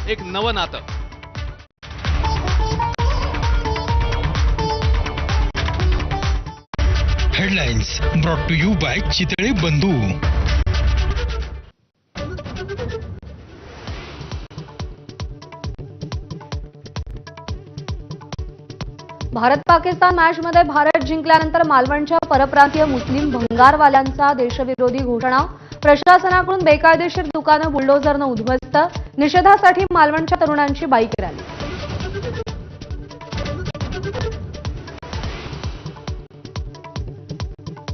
एक नवं नातं. Headlines brought to you by Chitale Bandhu. Bharat Pakistan मॅचमध्ये भारत जिंकल्यानंतर मालवणच्या परप्रांतीय मुस्लिम भंगारवाल्यांचा देशविरोधी घोषणा. प्रशासनाकडून बेकायदेशीर दुकानं बुलडोझरनं उद्ध्वस्त. निषेधासाठी मालवणच्या तरुणांची बाईक रॅली.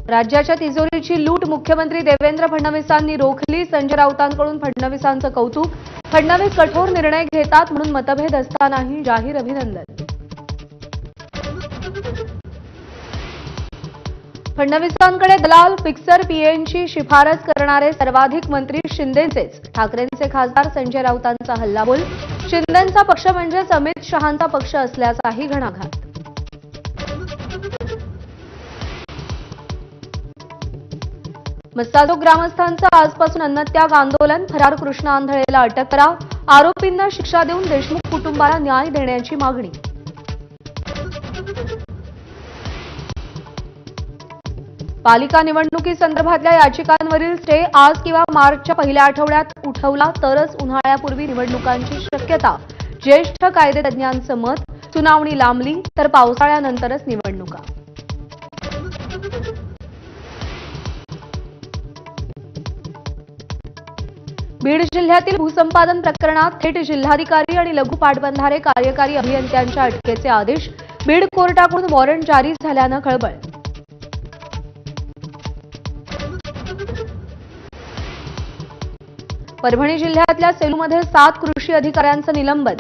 राज्याच्या तिजोरीची लूट मुख्यमंत्री देवेंद्र फडणवीसांनी रोखली. संजय राऊतांकडून फडणवीसांचं कौतुक. फडणवीस कठोर निर्णय घेतात म्हणून मतभेद असतानाही जाहीर अभिनंदन. फडणवीसांकडे दलाल फिक्सर पीएनची शिफारस करणारे सर्वाधिक मंत्री शिंदेचेच. ठाकरेंचे खासदार संजय राऊतांचा हल्लाबोल. शिंदेंचा पक्ष म्हणजेच अमित शहांचा पक्ष असल्याचाही घणाघात. मस्साजोग ग्रामस्थांचं आजपासून अन्नत्याग आंदोलन. फरार कृष्ण आंधळेला अटक करा. आरोपींना शिक्षा देऊन देशमुख कुटुंबाला न्याय देण्याची मागणी. पालिका निवडणुकीसंदर्भातल्या याचिकांवरील स्टे आज किंवा मार्चच्या पहिल्या आठवड्यात उठवला तरच उन्हाळ्यापूर्वी निवडणुकांची शक्यता. ज्येष्ठ कायदेतज्ञांचं मत. सुनावणी लांबली तर पावसाळ्यानंतरच निवडणुका. बीड जिल्ह्यातील भूसंपादन प्रकरणात थेट जिल्हाधिकारी आणि लघु पाटबंधारे कार्यकारी अभियंत्यांच्या अटकेचे आदेश. बीड कोर्टाकडून वॉरंट जारी झाल्यानं खळबळ. परभणी जिल्ह्यातल्या सेलूमध्ये 7 कृषी अधिकाऱ्यांचं निलंबन.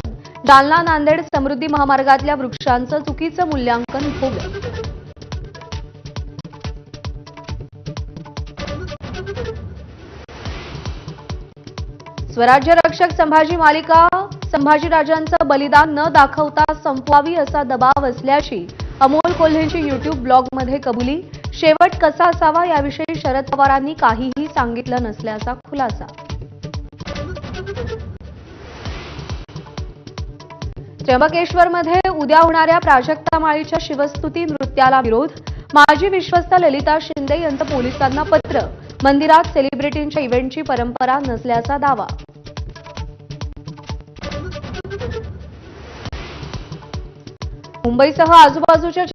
जालना नांदेड समृद्धी महामार्गातल्या वृक्षांचं चुकीचं मूल्यांकन भोवलं. स्वराज्य रक्षक संभाजी मालिका संभाजीराजांचं बलिदान न दाखवता संपवावी असा दबाव असल्याची अमोल कोल्हेंची युट्यूब ब्लॉगमध्ये कबुली. शेवट कसा असावा याविषयी शरद पवारांनी काहीही सांगितलं नसल्याचा खुलासा. त्र्यंबकेश्वरमध्ये उद्या होणाऱ्या प्राजक्ता माळीच्या शिवस्तुती नृत्याला विरोध. माजी विश्वस्त ललिता शिंदे यांचं पोलिसांना पत्र. मंदिरात सेलिब्रिटींच्या इव्हेंटची परंपरा नसल्याचा दावा. मुंबईसह आजूबाजूच्या